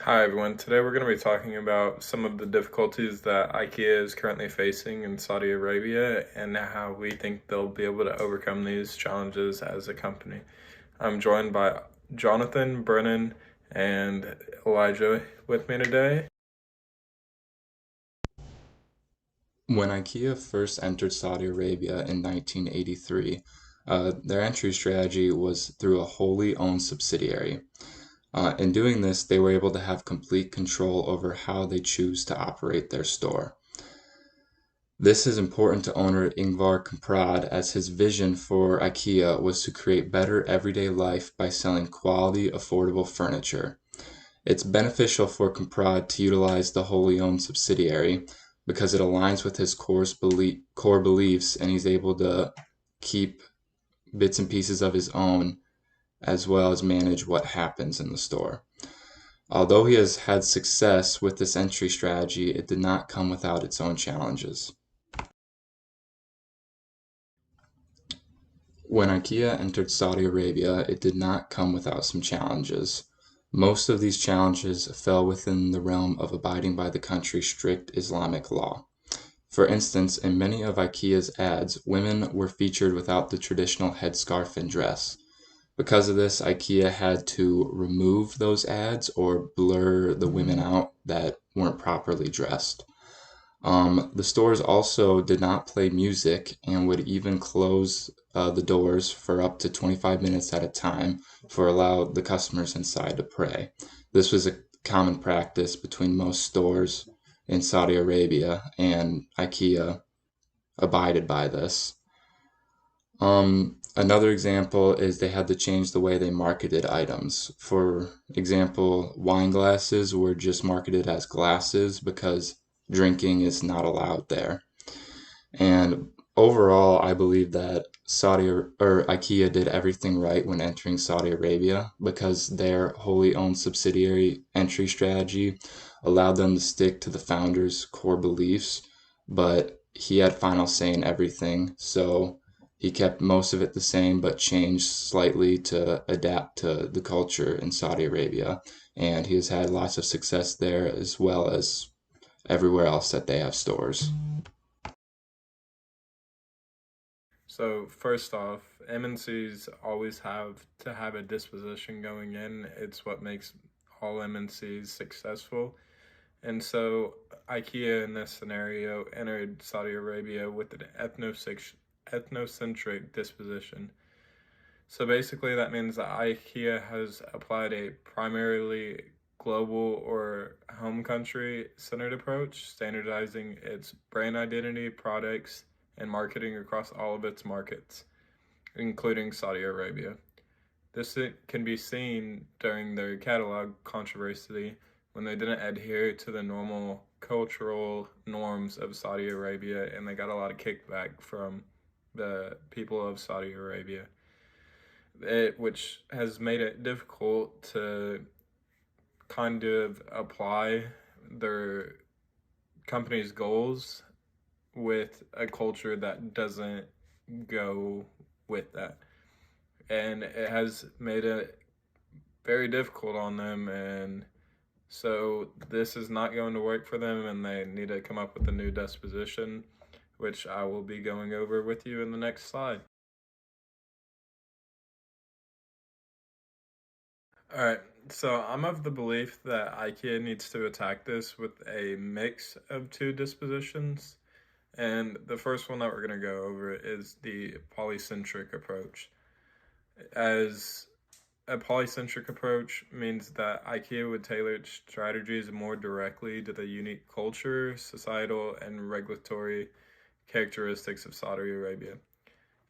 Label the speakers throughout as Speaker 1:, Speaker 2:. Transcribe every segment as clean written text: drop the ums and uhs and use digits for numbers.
Speaker 1: Hi everyone. Today we're going to be talking about some of the difficulties that IKEA is currently facing in Saudi Arabia and how we think they'll be able to overcome these challenges as a company. I'm joined by Jonathan, Brennan, and Elijah with me today.
Speaker 2: When IKEA first entered Saudi Arabia in 1983, their entry strategy was through a wholly owned subsidiary. In doing this, they were able to have complete control over how they choose to operate their store. This is important to owner Ingvar Kamprad, as his vision for IKEA was to create better everyday life by selling quality, affordable furniture. It's beneficial for Kamprad to utilize the wholly owned subsidiary because it aligns with his core beliefs, and he's able to keep bits and pieces of his own as well as manage what happens in the store. Although he has had success with this entry strategy, it did not come without its own challenges. When IKEA entered Saudi Arabia, it did not come without some challenges. Most of these challenges fell within the realm of abiding by the country's strict Islamic law. For instance, in many of IKEA's ads, women were featured without the traditional headscarf and dress. Because of this, IKEA had to remove those ads or blur the women out that weren't properly dressed. The stores also did not play music and would even close the doors for up to 25 minutes at a time for allow the customers inside to pray. This was a common practice between most stores in Saudi Arabia, and IKEA abided by this. Another example is they had to change the way they marketed items. For example, wine glasses were just marketed as glasses because drinking is not allowed there. And overall, I believe that IKEA did everything right when entering Saudi Arabia because their wholly owned subsidiary entry strategy allowed them to stick to the founder's core beliefs, but he had final say in everything. So he kept most of it the same, but changed slightly to adapt to the culture in Saudi Arabia. And he has had lots of success there as well as everywhere else that they have stores.
Speaker 1: So first off, MNCs always have to have a disposition going in. It's what makes all MNCs successful. And so IKEA in this scenario entered Saudi Arabia with an ethnocentric disposition. So basically, that means that IKEA has applied a primarily global or home country centered approach, standardizing its brand identity, products, and marketing across all of its markets, including Saudi Arabia. This can be seen during their catalog controversy when they didn't adhere to the normal cultural norms of Saudi Arabia and they got a lot of kickback from the people of Saudi Arabia, which has made it difficult to kind of apply their company's goals with a culture that doesn't go with that. And it has made it very difficult on them, and so this is not going to work for them, and they need to come up with a new disposition, which I will be going over with you in the next slide. All right, so I'm of the belief that IKEA needs to attack this with a mix of two dispositions. And the first one that we're going to go over is the polycentric approach. As a polycentric approach means that IKEA would tailor its strategies more directly to the unique culture, societal, and regulatory characteristics of Saudi Arabia.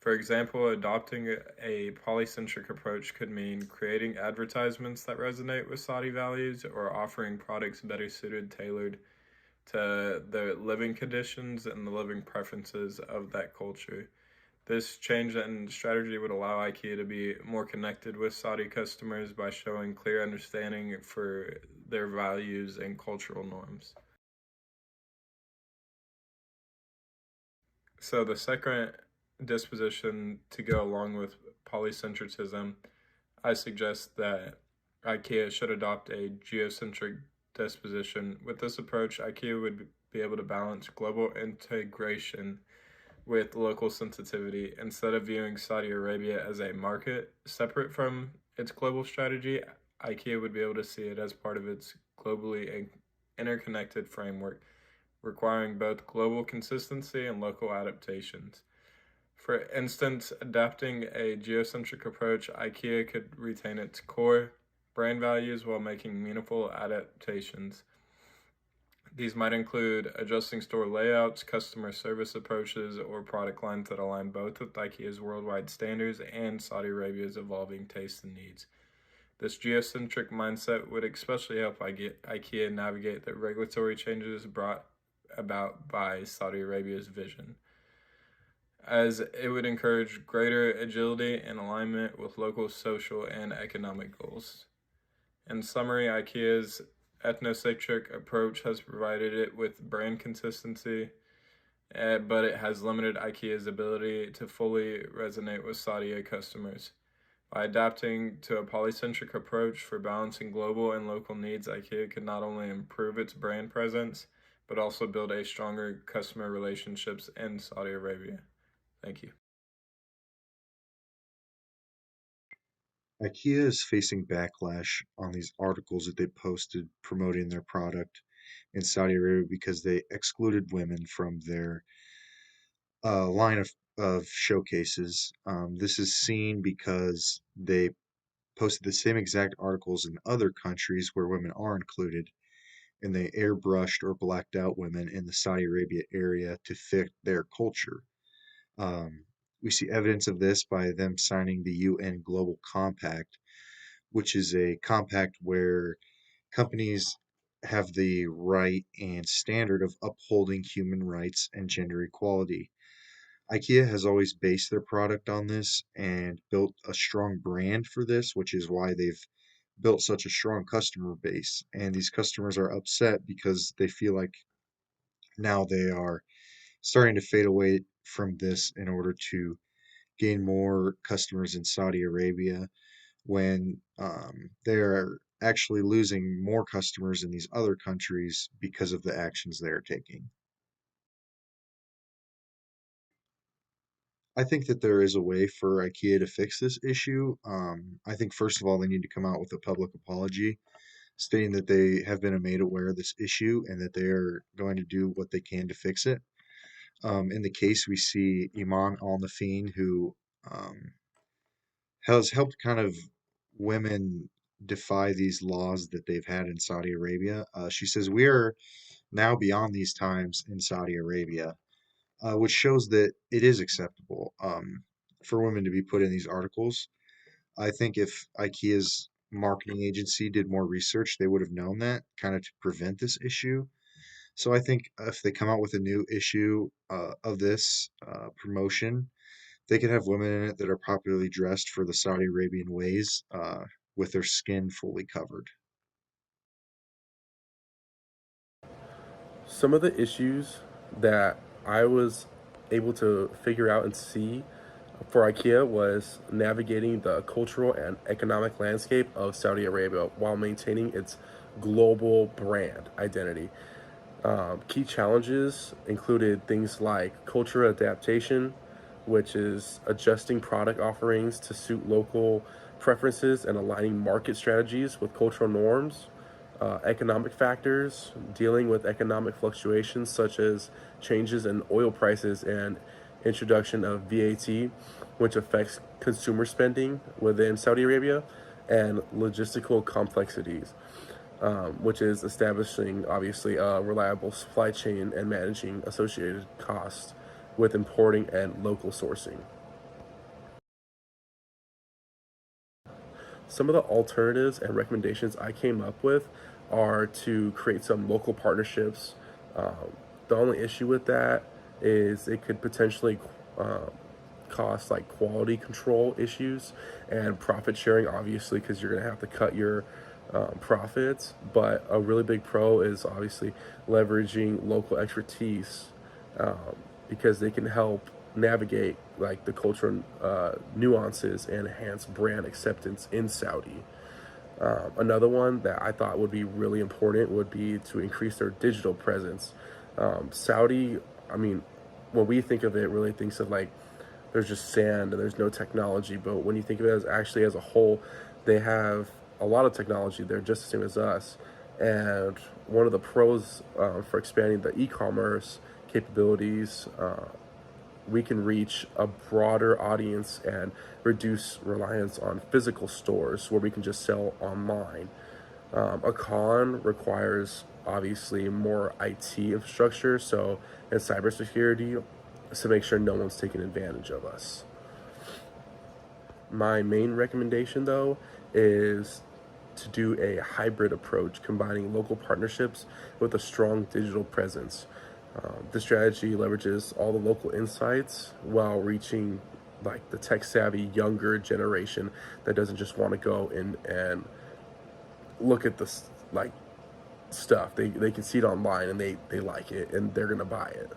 Speaker 1: For example, adopting a polycentric approach could mean creating advertisements that resonate with Saudi values or offering products better tailored to the living conditions and the living preferences of that culture. This change in strategy would allow IKEA to be more connected with Saudi customers by showing clear understanding for their values and cultural norms. So, the second disposition to go along with polycentricism, I suggest that IKEA should adopt a geocentric disposition. With this approach, IKEA would be able to balance global integration with local sensitivity. Instead of viewing Saudi Arabia as a market separate from its global strategy, IKEA would be able to see it as part of its globally interconnected framework, requiring both global consistency and local adaptations. For instance, adapting a geocentric approach, IKEA could retain its core brand values while making meaningful adaptations. These might include adjusting store layouts, customer service approaches, or product lines that align both with IKEA's worldwide standards and Saudi Arabia's evolving tastes and needs. This geocentric mindset would especially help IKEA navigate the regulatory changes brought about by Saudi Arabia's vision, as it would encourage greater agility and alignment with local social and economic goals. In summary, IKEA's ethnocentric approach has provided it with brand consistency, but it has limited IKEA's ability to fully resonate with Saudi customers. By adapting to a polycentric approach for balancing global and local needs, IKEA could not only improve its brand presence, but also build a stronger customer relationships in Saudi Arabia. Thank you.
Speaker 3: IKEA is facing backlash on these articles that they posted promoting their product in Saudi Arabia because they excluded women from their line of showcases. This is seen because they posted the same exact articles in other countries where women are included, and they airbrushed or blacked out women in the Saudi Arabia area to fit their culture. Um, we see evidence of this by them signing the UN Global Compact, which is a compact where companies have the right and standard of upholding human rights and gender equality. IKEA has always based their product on this and built a strong brand for this, which is why they've built such a strong customer base. And these customers are upset because they feel like now they are starting to fade away from this in order to gain more customers in Saudi Arabia when they're actually losing more customers in these other countries because of the actions they're taking. I think that there is a way for IKEA to fix this issue. I think, first of all, they need to come out with a public apology stating that they have been made aware of this issue and that they are going to do what they can to fix it. In the case, we see Iman Al Nafeen, who um, has helped kind of women defy these laws that they've had in Saudi Arabia. She says, "We are now beyond these times in Saudi Arabia," which shows that it is acceptable for women to be put in these articles. I think if IKEA's marketing agency did more research, they would have known that kind of to prevent this issue. So I think if they come out with a new issue of this promotion, they could have women in it that are properly dressed for the Saudi Arabian ways, with their skin fully covered.
Speaker 4: Some of the issues that I was able to figure out and see for IKEA was navigating the cultural and economic landscape of Saudi Arabia while maintaining its global brand identity. Key challenges included things like cultural adaptation, which is adjusting product offerings to suit local preferences and aligning market strategies with cultural norms. Economic factors, dealing with economic fluctuations such as changes in oil prices and introduction of VAT, which affects consumer spending within Saudi Arabia, and logistical complexities, which is establishing obviously a reliable supply chain and managing associated costs with importing and local sourcing. Some of the alternatives and recommendations I came up with are to create some local partnerships. The only issue with that is it could potentially um, cost like quality control issues and profit sharing, obviously, because you're going to have to cut your profits. But a really big pro is obviously leveraging local expertise, um, because they can help navigate like the cultural nuances and enhance brand acceptance in Saudi. Another one that I thought would be really important would be to increase their digital presence. Saudi, I mean, when we think of it, really thinks of like there's just sand and there's no technology. But when you think of it as actually as a whole, they have a lot of technology. They're just the same as us. And one of the pros for expanding the e-commerce capabilities, we can reach a broader audience and reduce reliance on physical stores where we can just sell online. A con requires obviously more IT infrastructure, so and cybersecurity, to make sure no one's taking advantage of us. My main recommendation, though, is to do a hybrid approach, combining local partnerships with a strong digital presence. This strategy leverages all the local insights while reaching like the tech savvy younger generation that doesn't just want to go in and look at this like stuff. They can see it online and they like it and they're gonna buy it.